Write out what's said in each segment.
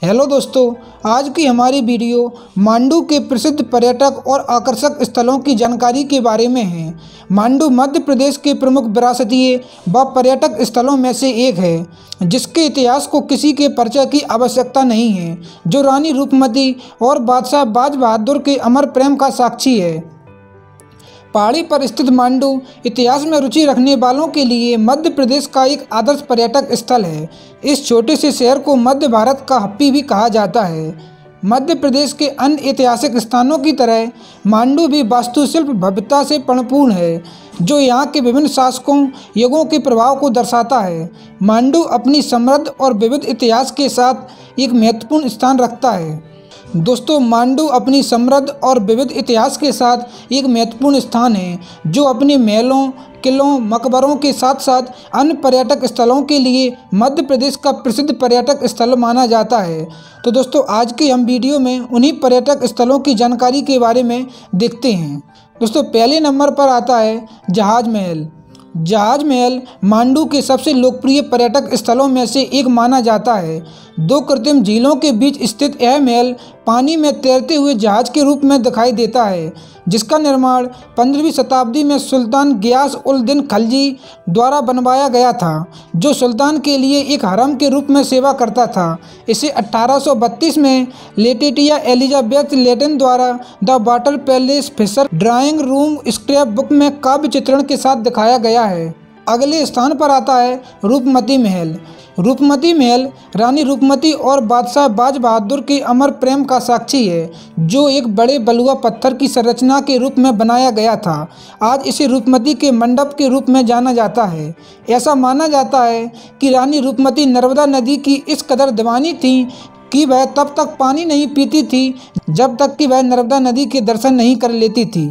Hello दोस्तों, आज की हमारी वीडियो मांडू के प्रसिद्ध पर्यटक और आकर्षक स्थलों की जानकारी के बारे में है। मांडू मध्य प्रदेश के प्रमुख विरासतीय व पर्यटक स्थलों में से एक है, जिसके इतिहास को किसी के परिचय की आवश्यकता नहीं है, जो रानी रूपमती और बादशाह बाज बहादुर के अमर प्रेम का साक्षी है। पहाड़ी पर स्थित मांडू इतिहास में रुचि रखने वालों के लिए मध्य प्रदेश का एक आदर्श पर्यटक स्थल है। इस छोटे से शहर को मध्य भारत का हम्पी भी कहा जाता है। मध्य प्रदेश के अन्य ऐतिहासिक स्थानों की तरह मांडू भी वास्तुशिल्प भव्यता से परिपूर्ण है, जो यहाँ के विभिन्न शासकों युगों के प्रभाव को दर्शाता है। मांडू अपनी समृद्ध और विविध इतिहास के साथ एक महत्वपूर्ण स्थान रखता है। दोस्तों, मांडू अपनी समृद्ध और विविध इतिहास के साथ एक महत्वपूर्ण स्थान है, जो अपने महलों, किलों, मकबरों के साथ साथ अन्य पर्यटक स्थलों के लिए मध्य प्रदेश का प्रसिद्ध पर्यटक स्थल माना जाता है। तो दोस्तों, आज के हम वीडियो में उन्हीं पर्यटक स्थलों की जानकारी के बारे में देखते हैं। दोस्तों, पहले नंबर पर आता है जहाज महल। जहाज महल मांडू के सबसे लोकप्रिय पर्यटक स्थलों में से एक माना जाता है। दो कृत्रिम झीलों के बीच स्थित यह महल पानी में तैरते हुए जहाज के रूप में दिखाई देता है, जिसका निर्माण 15वीं शताब्दी में सुल्तान गियास उल दीन खलजी द्वारा बनवाया गया था, जो सुल्तान के लिए एक हरम के रूप में सेवा करता था। इसे 1832 में लेटिटिया एलिजाबेथ लेटन द्वारा the water palace Fisher drawing room scrap book में काव्य चित्रण के साथ दिखाया गया है। अगले स्थान पर आता है रूपमती महल। रूपमती महल रानी रूपमती और बादशाह बाज बहादुर के अमर प्रेम का साक्षी है, जो एक बड़े बलुआ पत्थर की संरचना के रूप में बनाया गया था। आज इसे रूपमती के मंडप के रूप में जाना जाता है। ऐसा माना जाता है कि रानी रूपमती नर्मदा नदी की इस कदर दीवानी थी कि वह तब तक पानी नहीं पीती थी जब तक कि वह नर्मदा नदी के दर्शन नहीं कर लेती थी।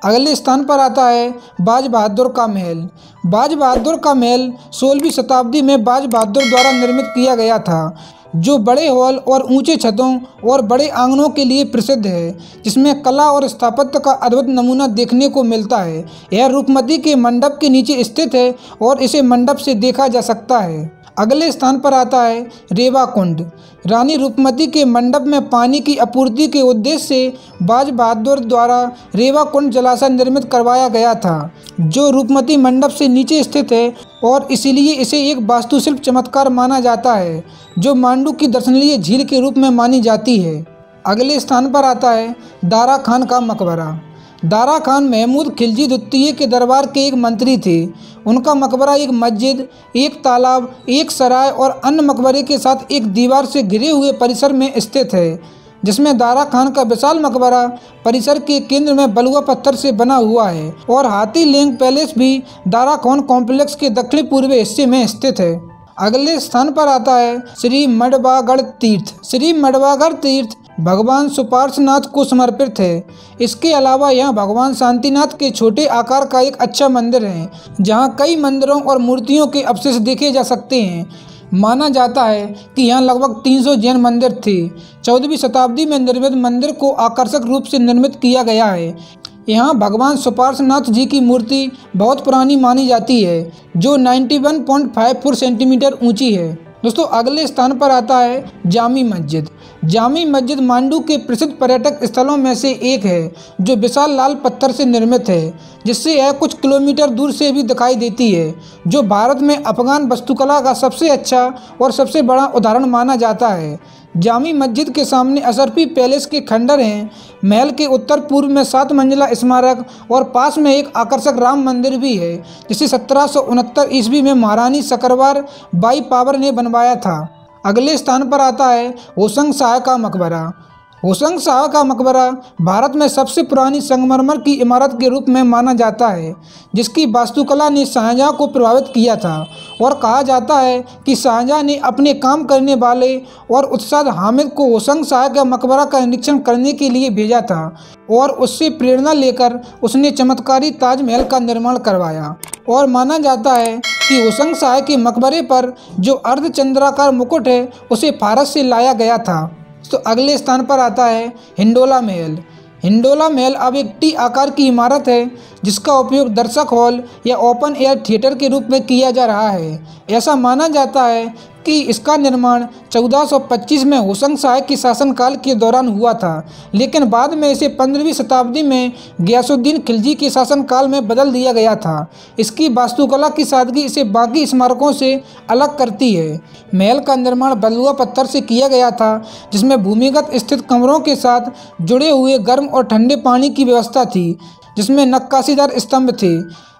अगले स्थान पर आता है बाज बहादुर का महल। बाज बहादुर का महल 16वीं शताब्दी में बाज बहादुर द्वारा निर्मित किया गया था, जो बड़े हॉल और ऊंचे छतों और बड़े आंगनों के लिए प्रसिद्ध है, जिसमें कला और स्थापत्य का अद्भुत नमूना देखने को मिलता है। यह रूपमती के मंडप के नीचे स्थित है और इसे मंडप से देखा जा सकता है। अगले स्थान पर आता है रेवा कुंड। रानी रूपमती के मंडप में पानी की आपूर्ति के उद्देश्य से बाज बहादुर द्वारा रेवा कुंड जलाशय निर्मित करवाया गया था, जो रूपमती मंडप से नीचे स्थित है और इसीलिए इसे एक वास्तुशिल्प चमत्कार माना जाता है, जो मांडू की दर्शनीय झील के रूप में मानी जाती है। अगले स्थान पर आता है दारा खान का मकबरा। दारा खान महमूद खिलजी द्वितीय के दरबार के एक मंत्री थे। उनका मकबरा एक मस्जिद, एक तालाब, एक सराय और अन्य मकबरे के साथ एक दीवार से घिरे हुए परिसर में स्थित है, जिसमें दारा खान का विशाल मकबरा परिसर के केंद्र में बलुआ पत्थर से बना हुआ है और हाथी लेंग पैलेस भी दारा खान कॉम्प्लेक्स के दक्षिण पूर्वी हिस्से में स्थित है। अगले स्थान पर आता है श्री मडवागढ़ तीर्थ। श्री मडवागढ़ तीर्थ भगवान सुपार्श्वनाथ को समर्पित है। इसके अलावा यहाँ भगवान शांतिनाथ के छोटे आकार का एक अच्छा मंदिर है, जहाँ कई मंदिरों और मूर्तियों के अवशेष देखे जा सकते हैं। माना जाता है कि यहाँ लगभग 300 जैन मंदिर थे। 14वीं शताब्दी में निर्मित मंदिर को आकर्षक रूप से निर्मित किया गया है। यहाँ भगवान सुपार्श्वनाथ जी की मूर्ति बहुत पुरानी मानी जाती है, जो 91.54 सेंटीमीटर ऊंची है। दोस्तों, अगले स्थान पर आता है जामी मस्जिद। जामी मस्जिद मांडू के प्रसिद्ध पर्यटक स्थलों में से एक है, जो विशाल लाल पत्थर से निर्मित है, जिससे यह कुछ किलोमीटर दूर से भी दिखाई देती है, जो भारत में अफगान वास्तुकला का सबसे अच्छा और सबसे बड़ा उदाहरण माना जाता है। जामी मस्जिद के सामने अशरफी पैलेस के खंडर हैं। महल के उत्तर पूर्व में 7 मंजिला स्मारक और पास में एक आकर्षक राम मंदिर भी है, जिसे 1769 ईस्वी में महारानी शकरवार बाई पावर ने बनवाया था। अगले स्थान पर आता है होशंग शाह का मकबरा। होशंग शाह का मकबरा भारत में सबसे पुरानी संगमरमर की इमारत के रूप में माना जाता है, जिसकी वास्तुकला ने शाहजहाँ को प्रभावित किया था और कहा जाता है कि शाहजहाँ ने अपने काम करने वाले और उत्साह हामिद को होशंग शाह का मकबरा का निरीक्षण करने के लिए भेजा था और उससे प्रेरणा लेकर उसने चमत्कारी ताजमहल का निर्माण करवाया। और माना जाता है कि होशंग शाह के मकबरे पर जो अर्धचंद्राकार मुकुट है, उसे फारस से लाया गया था। तो अगले स्थान पर आता है हिंडोला महल। हिंडोला महल अब एक टी आकार की इमारत है, जिसका उपयोग दर्शक हॉल या ओपन एयर थिएटर के रूप में किया जा रहा है। ऐसा माना जाता है कि इसका निर्माण 1425 में होशंग शाह के शासनकाल के दौरान हुआ था, लेकिन बाद में इसे 15वीं शताब्दी में गियासुद्दीन खिलजी के शासनकाल में बदल दिया गया था। इसकी वास्तुकला की सादगी इसे बाकी स्मारकों से अलग करती है। महल का निर्माण बलुआ पत्थर से किया गया था, जिसमें भूमिगत स्थित कमरों के साथ जुड़े हुए गर्म और ठंडे पानी की व्यवस्था थी, जिसमें नक्काशीदार स्तंभ थे,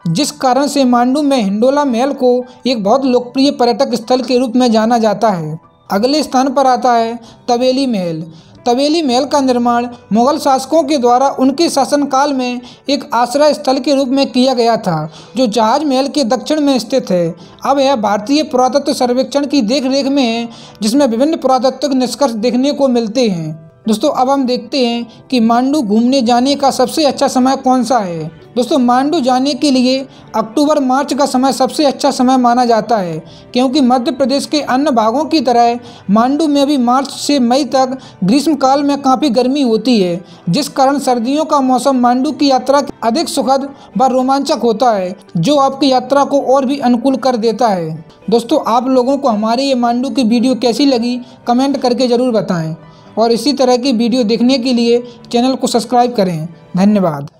जिस कारण से मांडू में हिंडोला महल को एक बहुत लोकप्रिय पर्यटक स्थल के रूप में जाना जाता है। अगले स्थान पर आता है तवेली महल। तवेली महल का निर्माण मुगल शासकों के द्वारा उनके शासनकाल में एक आश्रय स्थल के रूप में किया गया था, जो जहाज महल के दक्षिण में स्थित है। अब यह भारतीय पुरातत्व सर्वेक्षण की देखरेख में है, जिसमें विभिन्न पुरातत्विक निष्कर्ष देखने को मिलते हैं। दोस्तों, अब हम देखते हैं कि मांडू घूमने जाने का सबसे अच्छा समय कौन सा है। दोस्तों, मांडू जाने के लिए अक्टूबर मार्च का समय सबसे अच्छा समय माना जाता है, क्योंकि मध्य प्रदेश के अन्य भागों की तरह मांडू में भी मार्च से मई तक ग्रीष्मकाल में काफ़ी गर्मी होती है, जिस कारण सर्दियों का मौसम मांडू की यात्रा अधिक सुखद व रोमांचक होता है, जो आपकी यात्रा को और भी अनुकूल कर देता है। दोस्तों, आप लोगों को हमारी ये मांडू की वीडियो कैसी लगी कमेंट करके ज़रूर बताएँ, और इसी तरह की वीडियो देखने के लिए चैनल को सब्सक्राइब करें। धन्यवाद।